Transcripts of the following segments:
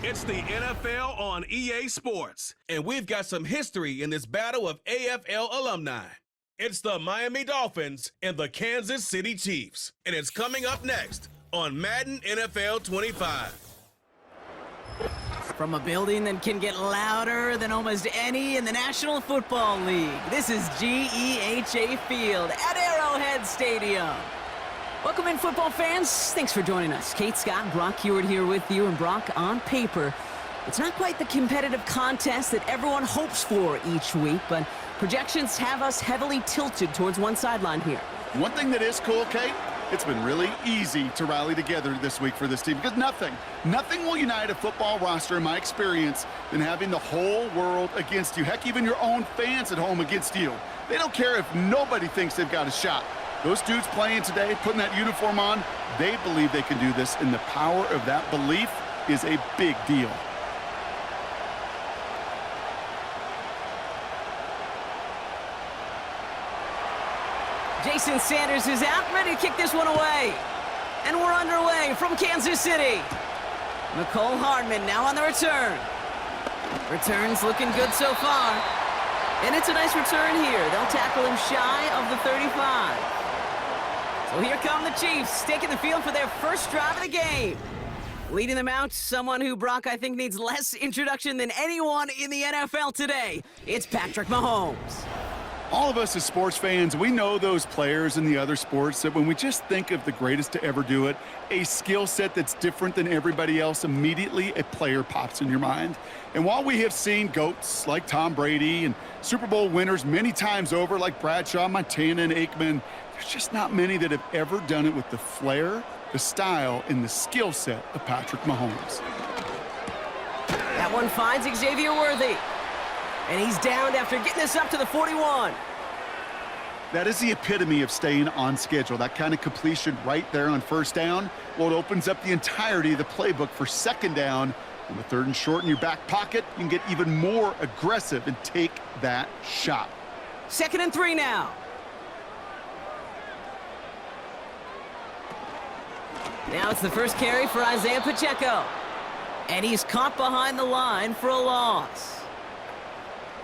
It's the NFL on EA Sports, and we've got some history in this battle of AFL alumni. It's the Miami Dolphins and the Kansas City Chiefs, and it's coming up next on Madden NFL 25. From a building that can get louder than almost any in the National Football League, this is GEHA Field at Arrowhead Stadium. Welcome in, football fans. Thanks for joining us. Kate, Scott, Brock Hewitt here with you. And Brock, on paper, it's not quite the competitive contest that everyone hopes for each week, but projections have us heavily tilted towards one sideline here. One thing that is cool, Kate, it's been really easy to rally together this week for this team because nothing will unite a football roster, in my experience, than having the whole world against you. Heck, even your own fans at home against you. They don't care if nobody thinks they've got a shot. Those dudes playing today, putting that uniform on, they believe they can do this, and the power of that belief is a big deal. Jason Sanders is out, ready to kick this one away. And we're underway from Kansas City. Mecole Hardman now on the return. Return's looking good so far. And it's a nice return here. They'll tackle him shy of the 35. So here come the Chiefs, taking the field for their first drive of the game. Leading them out, someone who, Brock, I think needs less introduction than anyone in the NFL today. It's Patrick Mahomes. All of us as sports fans, we know those players in the other sports that when we just think of the greatest to ever do it, a skill set that's different than everybody else, immediately a player pops in your mind. And while we have seen GOATs like Tom Brady and Super Bowl winners many times over like Bradshaw, Montana, and Aikman, there's just not many that have ever done it with the flair, the style, and the skill set of Patrick Mahomes. That one finds Xavier Worthy. And he's downed after getting this up to the 41. That is the epitome of staying on schedule. That kind of completion right there on first down. Well, it opens up the entirety of the playbook for second down. On the third and short in your back pocket, you can get even more aggressive and take that shot. 2nd and 3 now. Now it's the first carry for Isaiah Pacheco. And he's caught behind the line for a loss.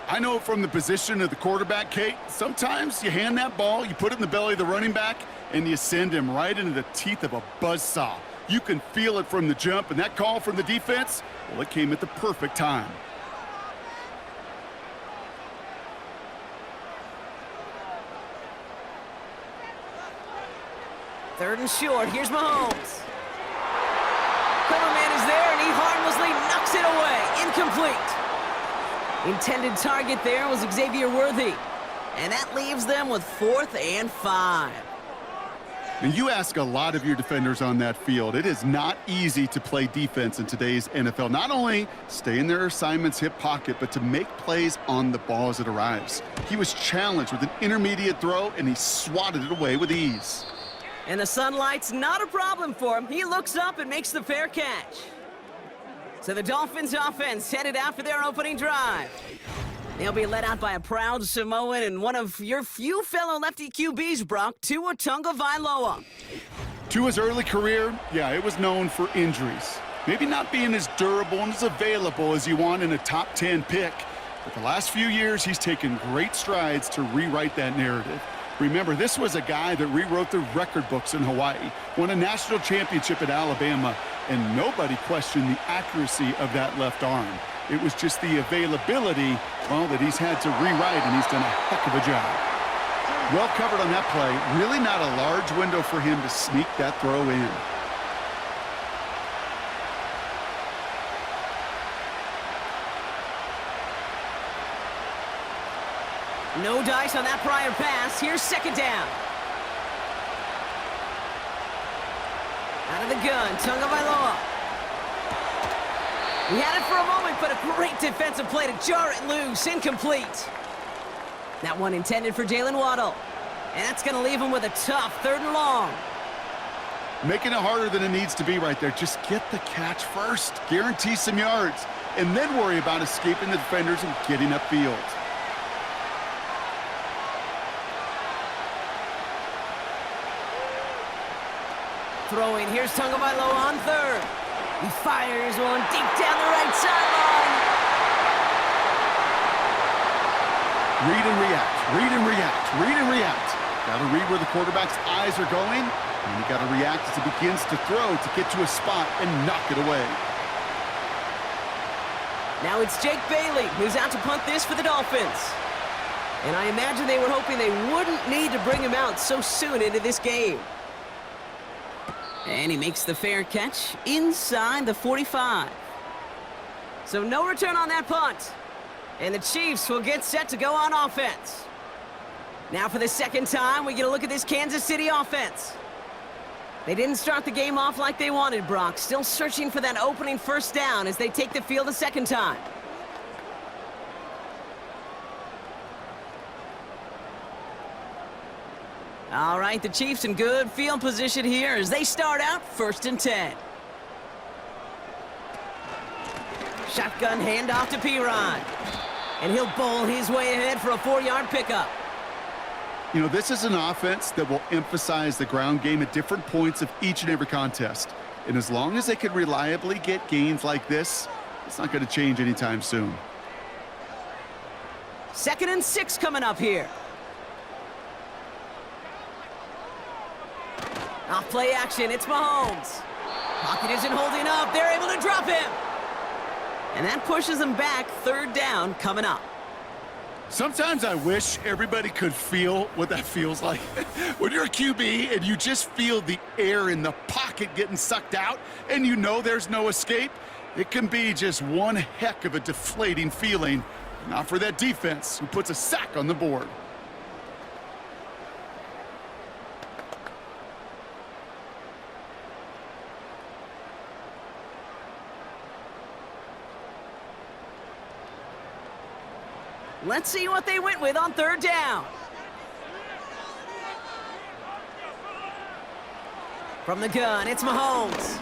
I know from the position of the quarterback, Kate, sometimes you hand that ball, you put it in the belly of the running back, and you send him right into the teeth of a buzzsaw. You can feel it from the jump, and that call from the defense, well, it came at the perfect time. Third and short, here's Mahomes. Coverman is there, and he harmlessly knocks it away. Incomplete. Intended target there was Xavier Worthy. And that leaves them with 4th and 5. And you ask a lot of your defenders on that field. It is not easy to play defense in today's NFL. Not only stay in their assignment's hip pocket, but to make plays on the ball as it arrives. He was challenged with an intermediate throw, and he swatted it away with ease. And the sunlight's not a problem for him. He looks up and makes the fair catch. So the Dolphins offense headed out for their opening drive. They'll be led out by a proud Samoan and one of your few fellow lefty QBs, Brock, Tua Tagovailoa. Tua's early career, yeah, it was known for injuries. Maybe not being as durable and as available as you want in a top 10 pick. But the last few years, he's taken great strides to rewrite that narrative. Remember, this was a guy that rewrote the record books in Hawaii, won a national championship at Alabama, and nobody questioned the accuracy of that left arm. It was just the availability, well, that he's had to rewrite, and he's done a heck of a job. Well covered on that play. Really not a large window for him to sneak that throw in. No dice on that prior pass. Here's 2nd down. Out of the gun, Tagovailoa. He had it for a moment, but a great defensive play to jar it loose. Incomplete. That one intended for Jalen Waddle. And that's going to leave him with a tough 3rd and long. Making it harder than it needs to be right there. Just get the catch first. Guarantee some yards. And then worry about escaping the defenders and getting upfield. Throwing, here's Tagovailoa on 3rd. He fires one deep down the right sideline. Read and react, read and react, read and react. Got to read where the quarterback's eyes are going, and you got to react as he begins to throw to get to a spot and knock it away. Now it's Jake Bailey who's out to punt this for the Dolphins. And I imagine they were hoping they wouldn't need to bring him out so soon into this game. And he makes the fair catch inside the 45. So no return on that punt. And the Chiefs will get set to go on offense. Now for the second time, we get a look at this Kansas City offense. They didn't start the game off like they wanted, Brock. Still searching for that opening first down as they take the field a second time. All right, the Chiefs in good field position here as they start out 1st and 10. Shotgun handoff to P-Rod. And he'll bowl his way ahead for a 4-yard pickup. You know, this is an offense that will emphasize the ground game at different points of each and every contest. And as long as they can reliably get gains like this, it's not going to change anytime soon. 2nd and 6 coming up here. Off play action, it's Mahomes. Pocket isn't holding up, they're able to drop him. And that pushes them back, 3rd down coming up. Sometimes I wish everybody could feel what that feels like. When you're a QB and you just feel the air in the pocket getting sucked out and you know there's no escape, it can be just one heck of a deflating feeling. Not for that defense who puts a sack on the board. Let's see what they went with on 3rd down. From the gun, it's Mahomes.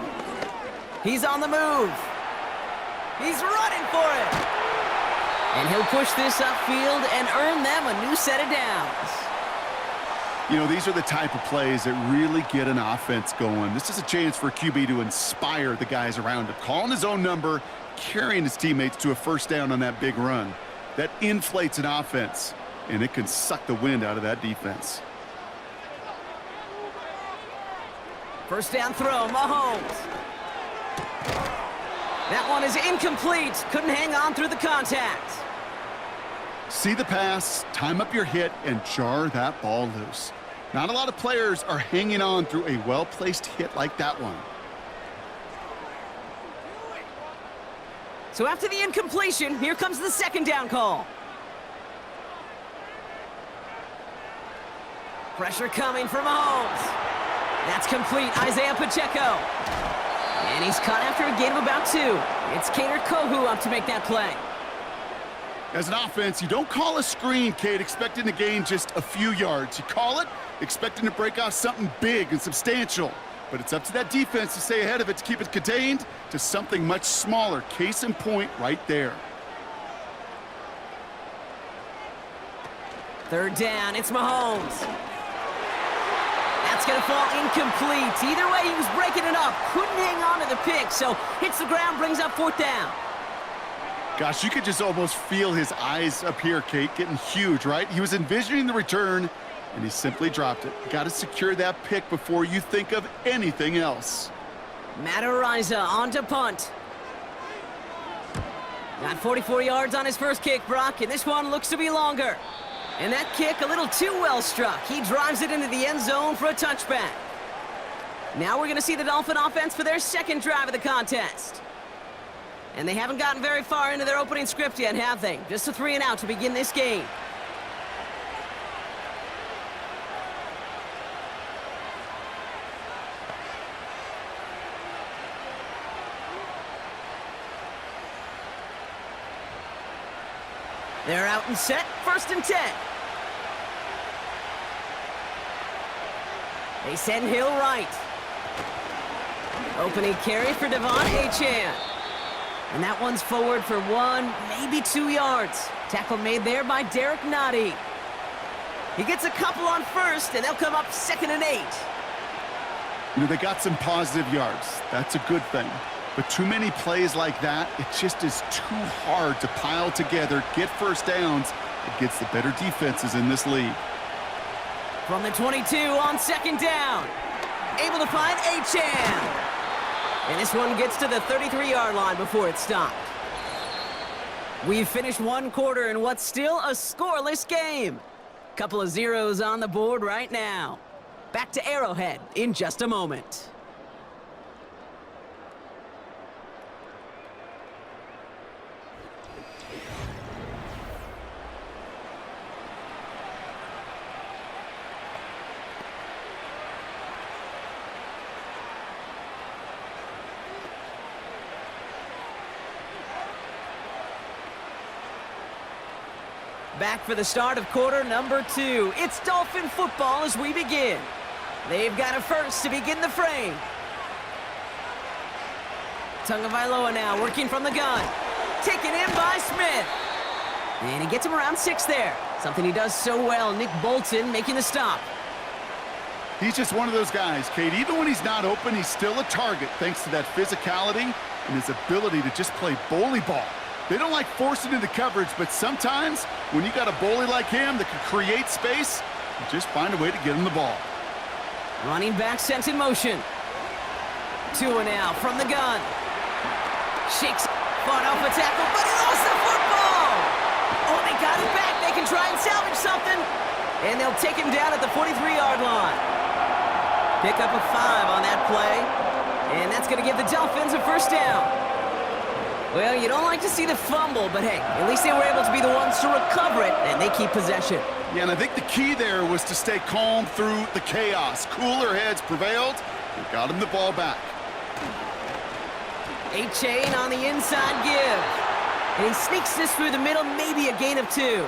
He's on the move. He's running for it. And he'll push this upfield and earn them a new set of downs. You know, these are the type of plays that really get an offense going. This is a chance for a QB to inspire the guys around him. Calling his own number, carrying his teammates to a 1st down on that big run. That inflates an offense, and it can suck the wind out of that defense. 1st down throw, Mahomes. That one is incomplete. Couldn't hang on through the contact. See the pass, time up your hit, and jar that ball loose. Not a lot of players are hanging on through a well-placed hit like that one. So after the incompletion, here comes the 2nd down call. Pressure coming from Mahomes. That's complete, Isaiah Pacheco. And he's caught after a gain of about 2. It's Kader Kohu up to make that play. As an offense, you don't call a screen, Kate, expecting to gain just a few yards. You call it expecting to break off something big and substantial. But it's up to that defense to stay ahead of it, to keep it contained to something much smaller. Case in point right there. 3rd down, it's Mahomes. That's going to fall incomplete. Either way, he was breaking it up. Couldn't hang on to the pick, so hits the ground, brings up 4th down. Gosh, you could just almost feel his eyes up here, Kate, getting huge, right? He was envisioning the return, and he simply dropped it. Got to secure that pick before you think of anything else. Matt Ariza on to punt. Got 44 yards on his first kick, Brock, and this one looks to be longer. And that kick a little too well struck. He drives it into the end zone for a touchback. Now we're going to see the Dolphin offense for their 2nd drive of the contest. And they haven't gotten very far into their opening script yet, have they? Just a 3 and out to begin this game. They're out and set, 1st and 10. They send Hill right. Opening carry for Devon Achane. And that one's forward for 1, maybe 2 yards. Tackle made there by Derek Nottie. He gets a couple on 1st, and they'll come up 2nd and 8. You know, they got some positive yards. That's a good thing. But too many plays like that, it just is too hard to pile together, get first downs against the better defenses in this league. From the 22 on second down. Able to find Achane. And this one gets to the 33-yard line before it's stopped. We've finished one quarter in what's still a scoreless game. Couple of zeros on the board right now. Back to Arrowhead in just a moment. Back for the start of quarter number 2. It's Dolphin football as we begin. They've got a first to begin the frame. Tagovailoa now working from the gun. Taken in by Smith. And he gets him around 6 there. Something he does so well. Nick Bolton making the stop. He's just one of those guys, Kate. Even when he's not open, he's still a target thanks to that physicality and his ability to just play bully ball. They don't like forcing into coverage, but sometimes when you got a bully like him that can create space, you just find a way to get him the ball. Running back sent in motion. Tua now from the gun. Shakes, fought off a tackle, but he lost the football! Oh, they got it back. They can try and salvage something. And they'll take him down at the 43-yard line. Pick up a 5 on that play. And that's going to give the Dolphins a first down. Well, you don't like to see the fumble, but hey, at least they were able to be the ones to recover it, and they keep possession. Yeah, and I think the key there was to stay calm through the chaos. Cooler heads prevailed and got him the ball back. Achane on the inside give. And he sneaks this through the middle, maybe a gain of 2.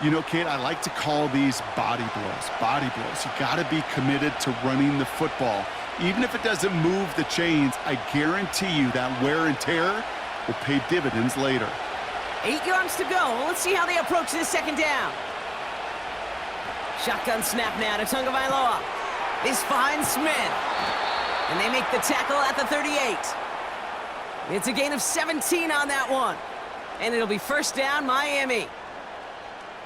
You know, Kate, I like to call these body blows. Body blows. You got to be committed to running the football. Even if it doesn't move the chains, I guarantee you that wear and tear will pay dividends later. 8 yards to go. Let's see how they approach this second down. Shotgun snap now to Tagovailoa. This finds Smith. And they make the tackle at the 38. It's a gain of 17 on that one. And it'll be first down, Miami.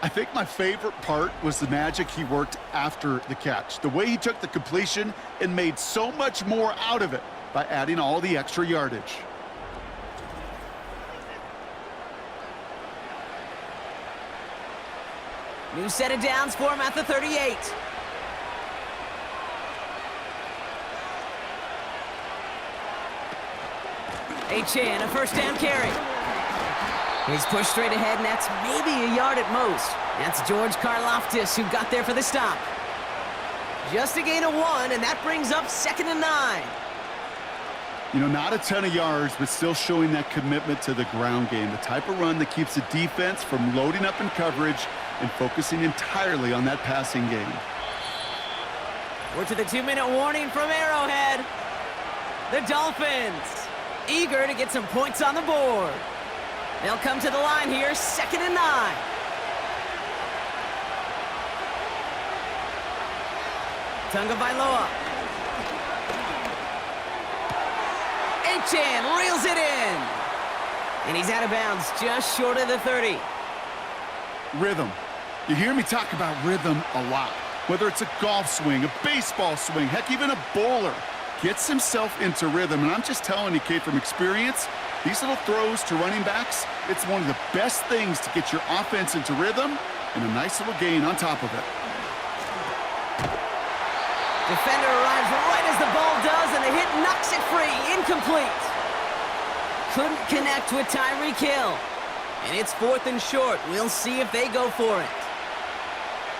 I think my favorite part was the magic he worked after the catch. The way he took the completion and made so much more out of it by adding all the extra yardage. New set of downs for him at the 38. Achane, a first down carry. He's pushed straight ahead, and that's maybe a yard at most. That's George Karlaftis who got there for the stop. Just a gain of 1, and that brings up 2nd and 9. You know, not a ton of yards, but still showing that commitment to the ground game. The type of run that keeps the defense from loading up in coverage and focusing entirely on that passing game. We're to the 2-minute warning from Arrowhead. The Dolphins, eager to get some points on the board. They'll come to the line here, 2nd and 9. Tagovailoa. Achane reels it in. And he's out of bounds just short of the 30. Rhythm. You hear me talk about rhythm a lot. Whether it's a golf swing, a baseball swing, heck, even a bowler gets himself into rhythm. And I'm just telling you, Kate, from experience, these little throws to running backs, it's one of the best things to get your offense into rhythm and a nice little gain on top of it. Defender arrives right as the ball does, and the hit knocks it free. Incomplete. Couldn't connect with Tyreek Hill. And it's 4th and short. We'll see if they go for it.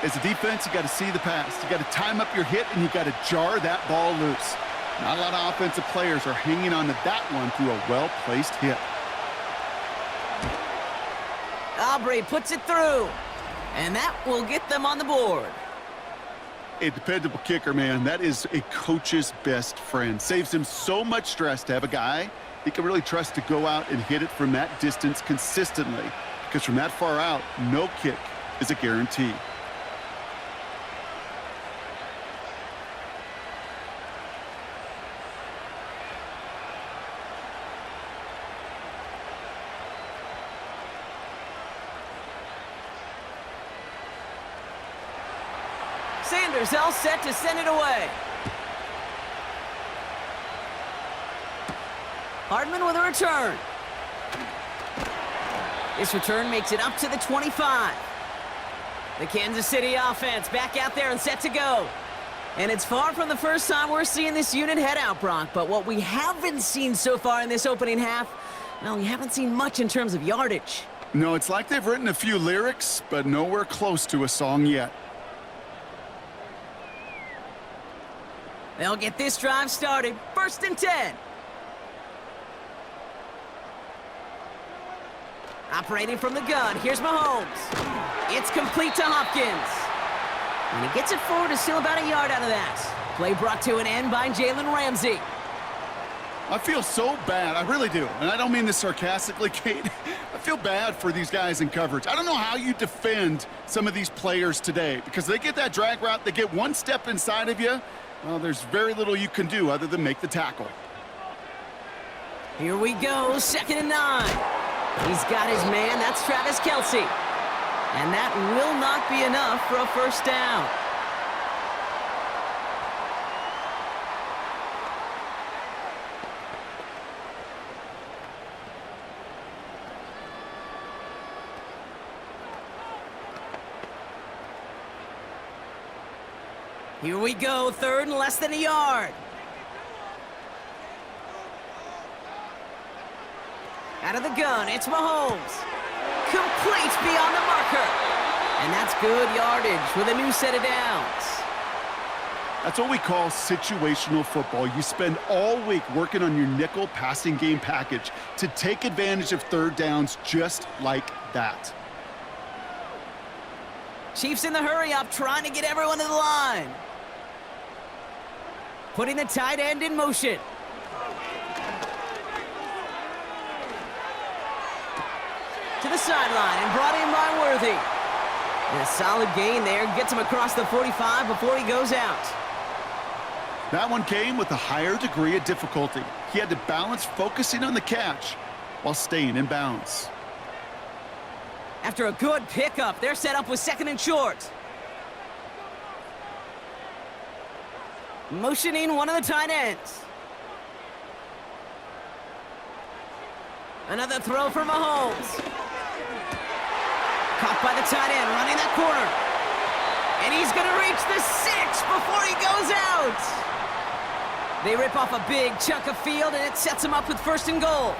As a defense, you got to see the pass. You got to time up your hit, and you got to jar that ball loose. Not a lot of offensive players are hanging on to that one through a well-placed hit. Aubrey puts it through, and that will get them on the board. A dependable kicker, man. That is a coach's best friend. Saves him so much stress to have a guy he can really trust to go out and hit it from that distance consistently. Because from that far out, no kick is a guarantee. Sanders all set to send it away. Hardman with a return. This return makes it up to the 25. The Kansas City offense back out there and set to go. And it's far from the first time we're seeing this unit head out, Brock. But what we haven't seen so far in this opening half, well, we haven't seen much in terms of yardage. No, it's like they've written a few lyrics, but nowhere close to a song yet. They'll get this drive started. 1st and 10. Operating from the gun, here's Mahomes. It's complete to Hopkins. And he gets it forward, is still about a yard out of that. Play brought to an end by Jalen Ramsey. I feel so bad, I really do. And I don't mean this sarcastically, Kate. I feel bad for these guys in coverage. I don't know how you defend some of these players today, because they get that drag route, they get one step inside of you, well, there's very little you can do other than make the tackle. Here we go, 2nd and 9. He's got his man, that's Travis Kelce. And that will not be enough for a first down. Here we go, 3rd and less than a yard. Out of the gun, it's Mahomes. Complete beyond the marker. And that's good yardage with a new set of downs. That's what we call situational football. You spend all week working on your nickel passing game package to take advantage of 3rd downs just like that. Chiefs in the hurry-up, trying to get everyone to the line. Putting the tight end in motion. To the sideline and brought in by Worthy. And a solid gain there, gets him across the 45 before he goes out. That one came with a higher degree of difficulty. He had to balance focusing on the catch while staying in bounds. After a good pickup, they're set up with 2nd and short. Motioning one of the tight ends. Another throw for Mahomes. Caught by the tight end, running that corner. And he's going to reach the 6 before he goes out. They rip off a big chunk of field, and it sets him up with 1st and goal.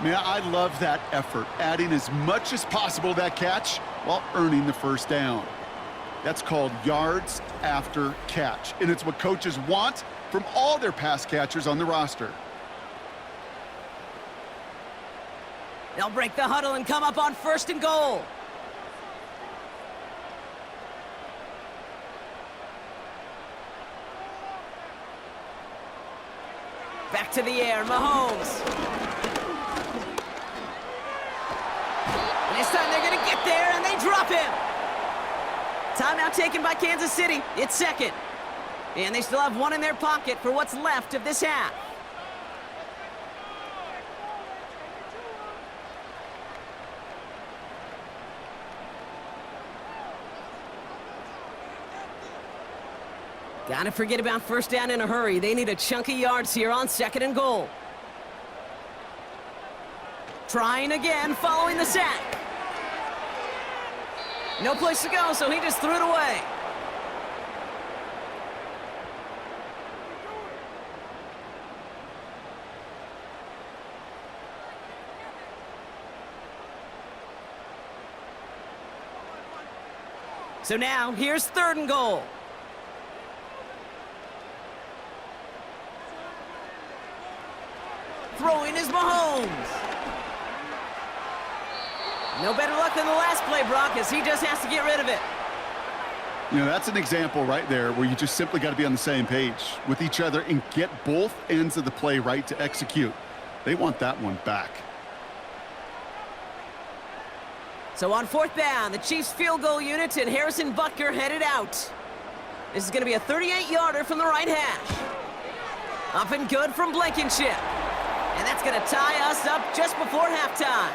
Man, I love that effort, adding as much as possible to that catch while earning the 1st down. That's called yards after catch, and it's what coaches want from all their pass catchers on the roster. They'll break the huddle and come up on 1st and goal. Back to the air, Mahomes. And this time they're going to get there, and they drop him. Timeout taken by Kansas City. It's 2nd. And they still have one in their pocket for what's left of this half. Gotta forget about 1st down in a hurry. They need a chunk of yards here on 2nd and goal. Trying again, following the sack. No place to go, so he just threw it away. So now, here's 3rd and goal. Throwing is Mahomes. No better luck than the last play, Brock, as he just has to get rid of it. You know, that's an example right there where you just simply got to be on the same page with each other and get both ends of the play right to execute. They want that one back. So on 4th down, the Chiefs field goal unit and Harrison Butker headed out. This is going to be a 38-yarder from the right hash. Up and good from Blankenship. And that's going to tie us up just before halftime.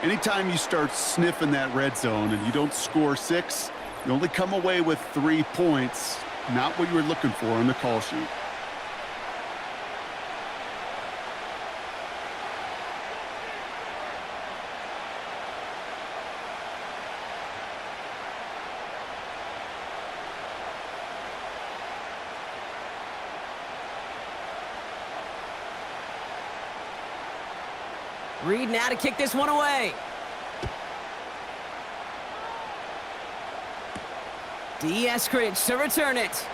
Anytime you start sniffing that red zone and you don't score 6, You only come away with 3 points, not what you were looking for on the call sheet. Reed now to kick this one away. Eskridge to return it.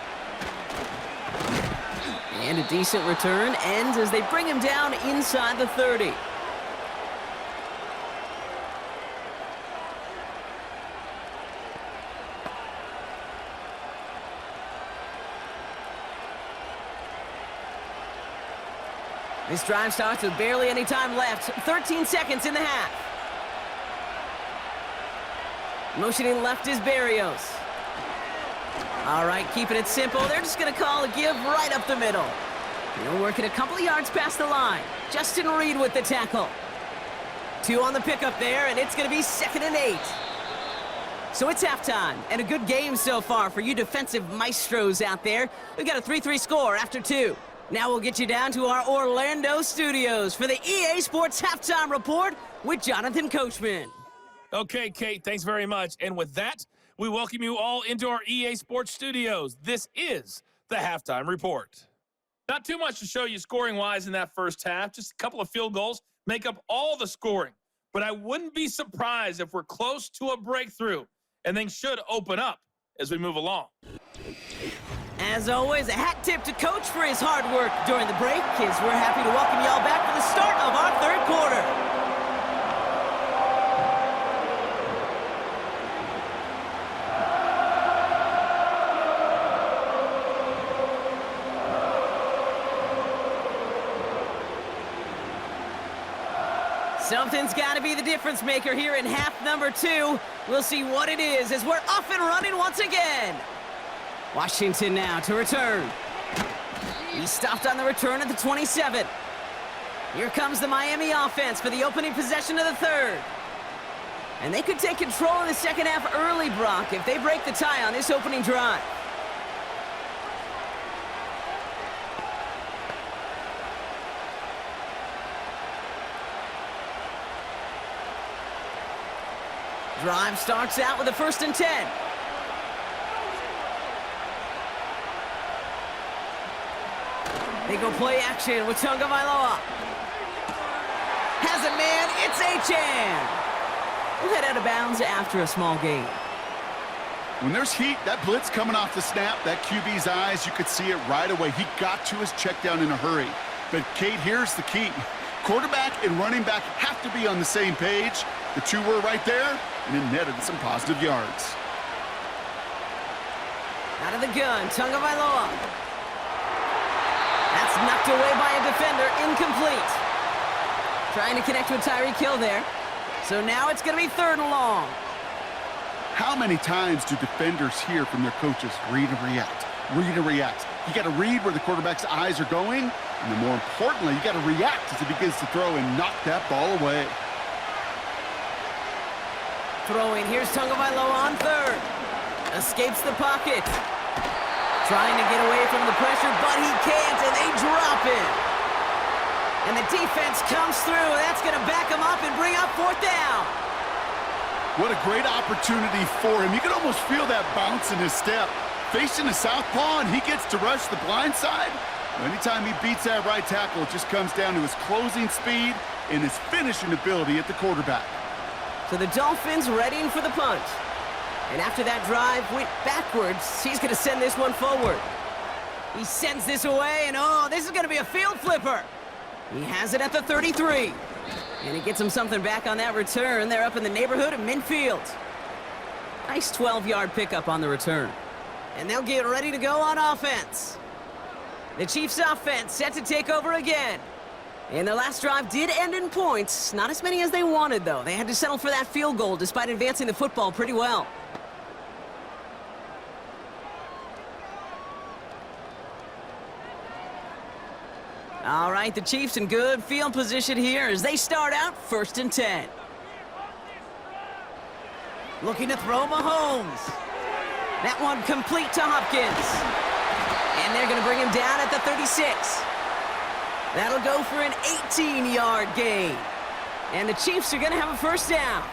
And a decent return ends as they bring him down inside the 30. This drive starts with barely any time left. 13 seconds in the half. Motioning left is Berrios. All right, keeping it simple. They're just going to call a give right up the middle. He'll work it a couple of yards past the line. Justin Reed with the tackle. 2 on the pickup there, and it's going to be 2nd and 8. So it's halftime, and a good game so far for you defensive maestros out there. We've got a 3-3 score after 2. Now we'll get you down to our Orlando studios for the EA Sports Halftime Report with Jonathan Coachman. Okay, Kate, thanks very much. And with that, we welcome you all into our EA Sports studios. This is the Halftime Report. Not too much to show you scoring-wise in that first half. Just a couple of field goals make up all the scoring. But I wouldn't be surprised if we're close to a breakthrough, and things should open up as we move along. As always, a hat tip to Coach for his hard work during the break, as we're happy to welcome y'all back for the start of our 3rd quarter. Something's got to be the difference maker here in half number 2. We'll see what it is as we're off and running once again. Washington now to return. He stopped on the return at the 27. Here comes the Miami offense for the opening possession of the 3rd. And they could take control in the second half early, Brock, if they break the tie on this opening drive. Drive starts out with a 1st and 10. They go play action with Tagovailoa. Has it, man. It's Achane. We'll head out of bounds after a small gain. When there's heat, that blitz coming off the snap, that QB's eyes, you could see it right away. He got to his check down in a hurry. But, Kate, here's the key. Quarterback and running back have to be on the same page. The 2 were right there, and it netted some positive yards. Out of the gun, Tagovailoa. That's knocked away by a defender, incomplete. Trying to connect with Tyreek Hill there. So now it's going to be 3rd and long. How many times do defenders hear from their coaches, read and react, read and react? You got to read where the quarterback's eyes are going, and then more importantly, you got to react as he begins to throw and knock that ball away. Throwing, here's Tagovailoa on 3rd. Escapes the pocket. Trying to get away from the pressure, but he can't, and they drop it. And the defense comes through. That's going to back him up and bring up 4th down. What a great opportunity for him. You can almost feel that bounce in his step. Facing the southpaw, and he gets to rush the blind side. Anytime he beats that right tackle, it just comes down to his closing speed and his finishing ability at the quarterback. So the Dolphins readying for the punt. And after that drive went backwards, he's going to send this one forward. He sends this away, and oh, this is going to be a field flipper. He has it at the 33. And he gets him something back on that return. They're up in the neighborhood of midfield. Nice 12-yard pickup on the return. And they'll get ready to go on offense. The Chiefs' offense set to take over again. And their last drive did end in points. Not as many as they wanted, though. They had to settle for that field goal despite advancing the football pretty well. All right, the Chiefs in good field position here as they start out 1st and 10. Looking to throw Mahomes. That one complete to Hopkins. And they're going to bring him down at the 36. That'll go for an 18-yard gain. And the Chiefs are going to have a first down.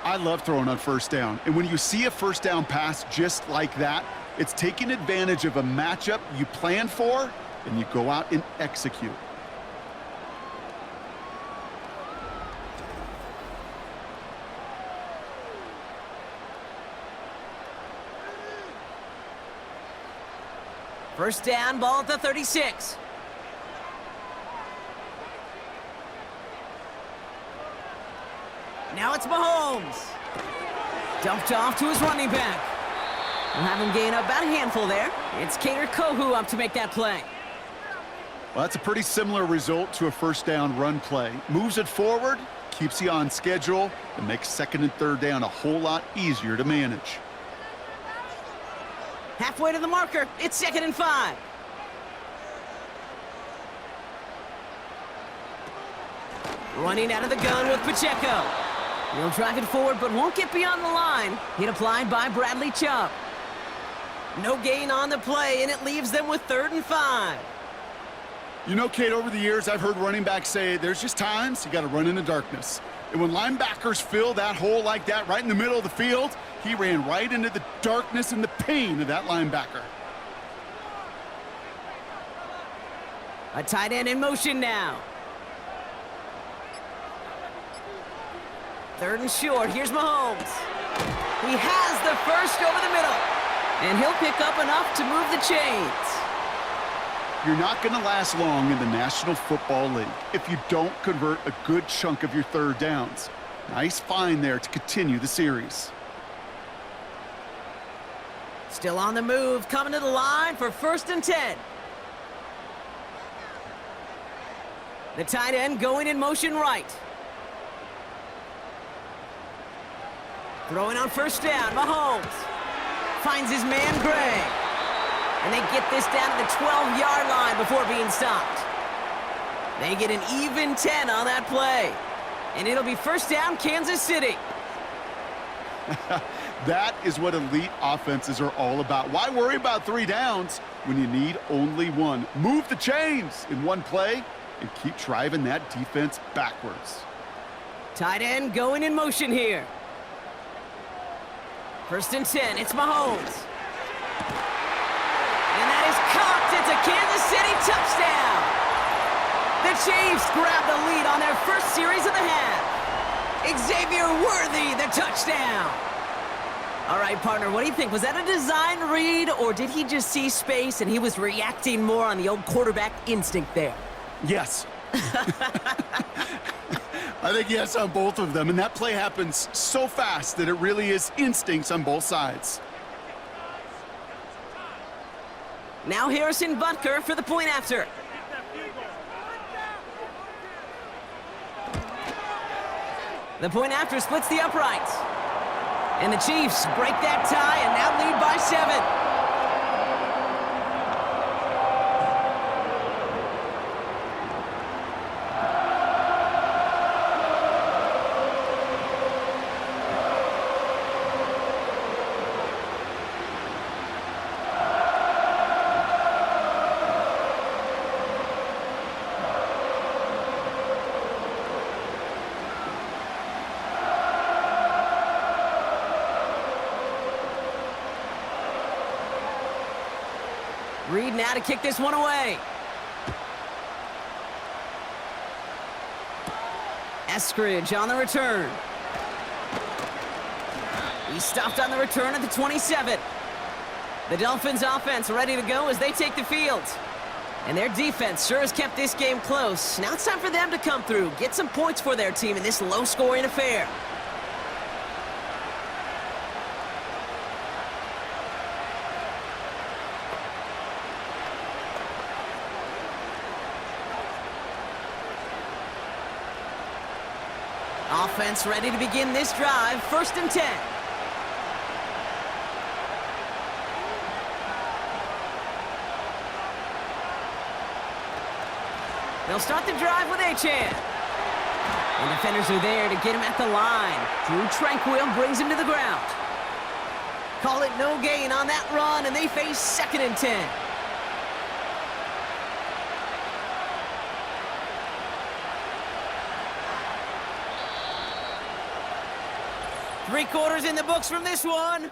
I love throwing on first down. And when you see a first down pass just like that, it's taking advantage of a matchup you plan for, and you go out and execute. First down, ball at the 36. Now it's Mahomes. Dumped off to his running back. We'll have him gain about a handful there. It's Cater Kohu up to make that play. Well, that's a pretty similar result to a first down run play. Moves it forward, keeps you on schedule, and makes second and third down a whole lot easier to manage. Halfway to the marker, it's 2nd and 5. Running out of the gun with Pacheco. He'll drive it forward, but won't get beyond the line. Hit applied by Bradley Chubb. No gain on the play, and it leaves them with 3rd and 5. You know, Kate, over the years, I've heard running backs say there's just times you got to run in the darkness. And when linebackers fill that hole like that right in the middle of the field, he ran right into the darkness and the pain of that linebacker. A tight end in motion now. 3rd and short. Here's Mahomes. He has the first over the middle. And he'll pick up enough to move the chains. You're not going to last long in the National Football League if you don't convert a good chunk of your third downs. Nice find there to continue the series. Still on the move, coming to the line for 1st and 10. The tight end going in motion right. Throwing on first down, Mahomes. Finds his man, Gray. And they get this down to the 12-yard line before being stopped. They get an even 10 on that play. And it'll be first down, Kansas City. That is what elite offenses are all about. Why worry about 3 downs when you need only 1? Move the chains in one play and keep driving that defense backwards. Tight end going in motion here. 1st and 10, it's Mahomes. And that is caught. It's a Kansas City touchdown. The Chiefs grab the lead on their first series of the half. Xavier Worthy, the touchdown. All right, partner, what do you think? Was that a design read, or did he just see space and he was reacting more on the old quarterback instinct there? Yes. I think yes on both of them, and that play happens so fast that it really is instincts on both sides. Now Harrison Butker for the point after. The point after splits the uprights. And the Chiefs break that tie and now lead by 7. Reed now to kick this one away. Eskridge on the return. He stopped on the return at the 27. The Dolphins offense ready to go as they take the field. And their defense sure has kept this game close. Now it's time for them to come through, get some points for their team in this low-scoring affair. Offense ready to begin this drive. 1st and 10. They'll start the drive with Achane. And defenders are there to get him at the line. Drew Tranquil brings him to the ground. Call it no gain on that run, and they face 2nd and 10. Three quarters in the books from this one.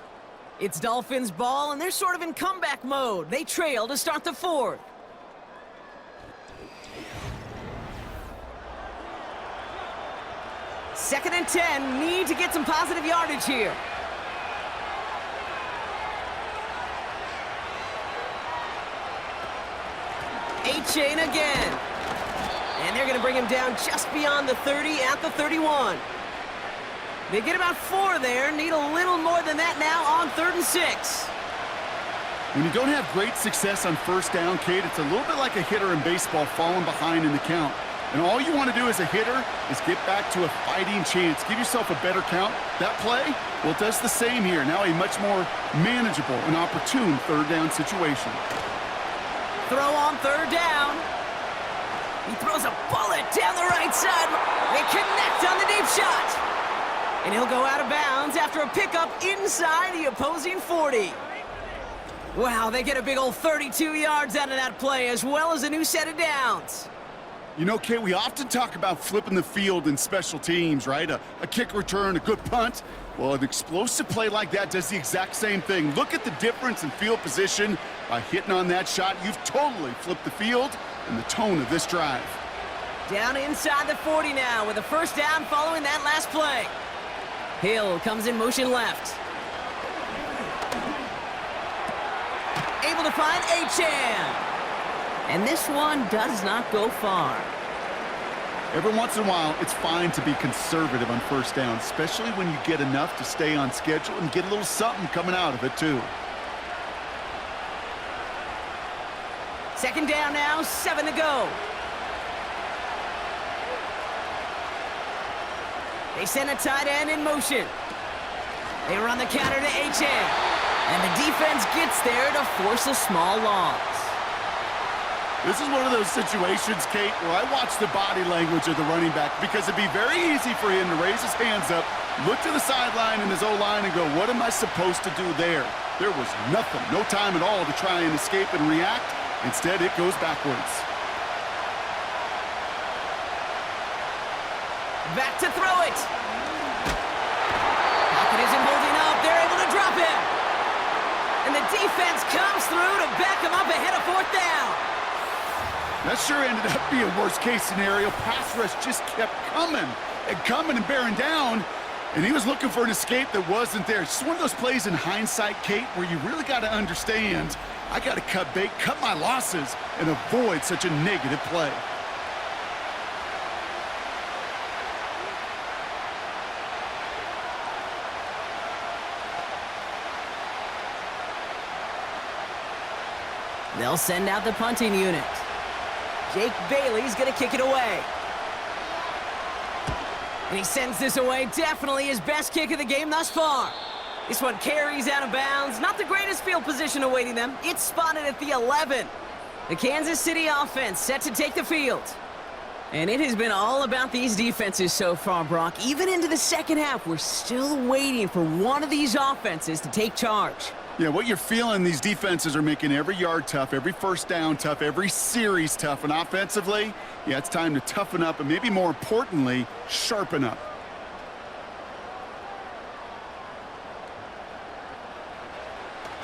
It's Dolphins ball, and they're sort of in comeback mode. They trail to start the 4th. Second and 10, need to get some positive yardage here. A-chain again. And they're going to bring him down just beyond the 30 at the 31. They get about 4 there, need a little more than that now on 3rd and 6. When you don't have great success on first down, Kate, it's a little bit like a hitter in baseball falling behind in the count. And all you want to do as a hitter is get back to a fighting chance. Give yourself a better count. That play, well, it does the same here. Now a much more manageable and opportune 3rd down situation. Throw on 3rd down. He throws a bullet down the right side. They connect on the deep shot. And he'll go out of bounds after a pickup inside the opposing 40. Wow, they get a big old 32 yards out of that play, as well as a new set of downs. You know, Kate, we often talk about flipping the field in special teams, right? A kick return, a good punt. Well, an explosive play like that does the exact same thing. Look at the difference in field position. By hitting on that shot, you've totally flipped the field and the tone of this drive. Down inside the 40 now with a 1st down following that last play. Hill comes in motion left. Able to find A-Chan. And this one does not go far. Every once in a while, it's fine to be conservative on 1st down, especially when you get enough to stay on schedule and get a little something coming out of it, too. 2nd down now, 7 to go. They send a tight end in motion. They run the counter to H.N. And the defense gets there to force a small loss. This is one of those situations, Kate, where I watch the body language of the running back because it'd be very easy for him to raise his hands up, look to the sideline in his O-line and go, what am I supposed to do there? There was nothing, no time at all to try and escape and react. Instead, it goes backwards. Back to throw it. Pocket isn't holding up. They're able to drop him. And the defense comes through to back him up ahead of 4th down. That sure ended up being worst-case scenario. Pass rush just kept coming and bearing down, and he was looking for an escape that wasn't there. It's just one of those plays in hindsight, Kate, where you really got to understand, I got to cut bait, cut my losses, and avoid such a negative play. They'll send out the punting unit. Jake Bailey's going to kick it away. And he sends this away. Definitely his best kick of the game thus far. This one carries out of bounds. Not the greatest field position awaiting them. It's spotted at the 11. The Kansas City offense set to take the field. And it has been all about these defenses so far, Brock. Even into the 2nd half, we're still waiting for one of these offenses to take charge. Yeah, what you're feeling, these defenses are making every yard tough, every 1st down tough, every series tough. And offensively, yeah, it's time to toughen up and maybe more importantly, sharpen up.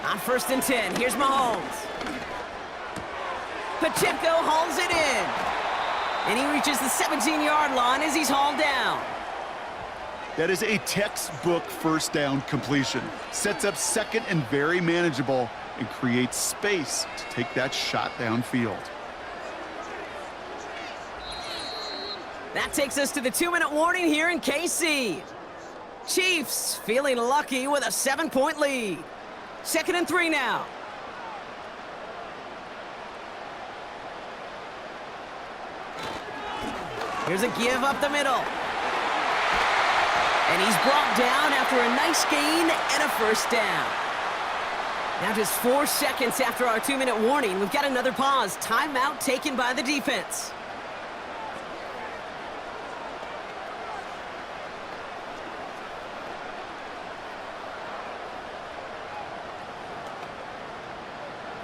On 1st and 10, here's Mahomes. Pacheco hauls it in. And he reaches the 17-yard line as he's hauled down. That is a textbook 1st down completion. Sets up 2nd and very manageable and creates space to take that shot downfield. That takes us to the 2-minute warning here in KC. Chiefs feeling lucky with a 7-point lead. 2nd and 3 now. Here's a give up the middle. And he's brought down after a nice gain and a 1st down. Now just 4 seconds after our 2-minute warning, we've got another pause. Timeout taken by the defense.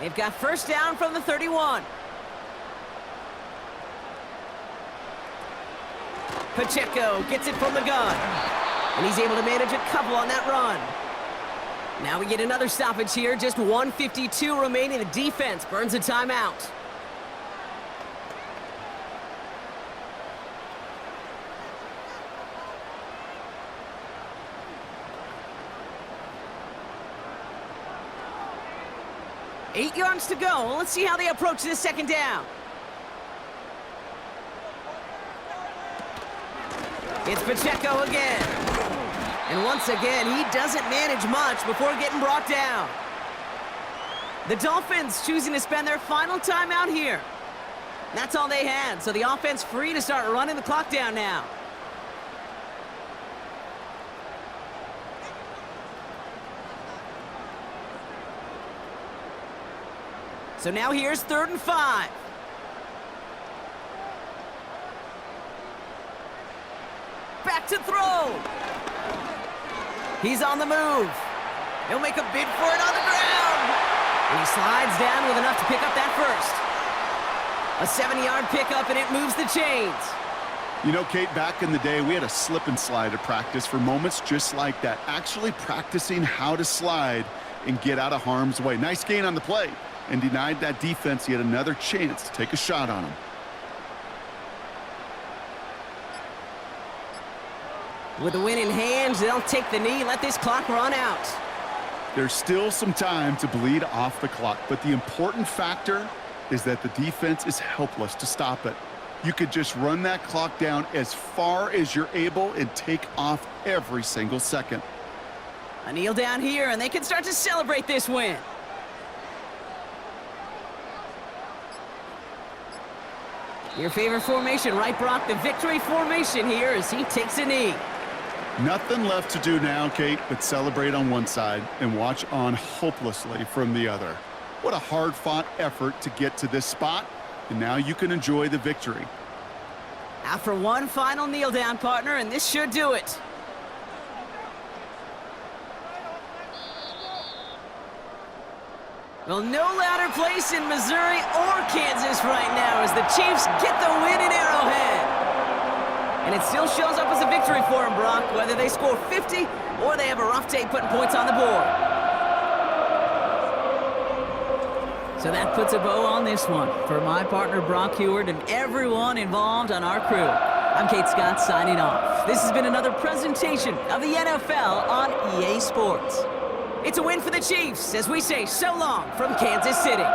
They've got first down from the 31. Pacheco gets it from the gun. And he's able to manage a couple on that run. Now we get another stoppage here. Just 1:52 remaining. The defense burns a timeout. Eight yards to go. Let's see how they approach this second down. It's Pacheco again. And once again, he doesn't manage much before getting brought down. The Dolphins choosing to spend their final timeout here. That's all they had, so the offense free to start running the clock down now. So now here's 3rd and 5. Back to throw. He's on the move. He'll make a bid for it on the ground. And he slides down with enough to pick up that first. A 7-yard pickup, and it moves the chains. You know, Kate, back in the day, we had a slip and slide at practice for moments just like that. Actually practicing how to slide and get out of harm's way. Nice gain on the play. And denied that defense yet another chance to take a shot on him. With the win in hand, they'll take the knee, let this clock run out. There's still some time to bleed off the clock, but the important factor is that the defense is helpless to stop it. You could just run that clock down as far as you're able and take off every single second. A kneel down here, and they can start to celebrate this win. Your favorite formation, right, Brock? The victory formation here as he takes a knee. Nothing left to do now, Kate, but celebrate on one side and watch on hopelessly from the other. What a hard-fought effort to get to this spot, and now you can enjoy the victory. After one final kneel down, partner, and this should do it. Well, no louder place in Missouri or Kansas right now as the Chiefs get the win in Arrowhead. And it still shows up as a victory for them, Brock, whether they score 50 or they have a rough day putting points on the board. So that puts a bow on this one. For my partner, Brock Heward, and everyone involved on our crew, I'm Kate Scott signing off. This has been another presentation of the NFL on EA Sports. It's a win for the Chiefs as we say so long from Kansas City.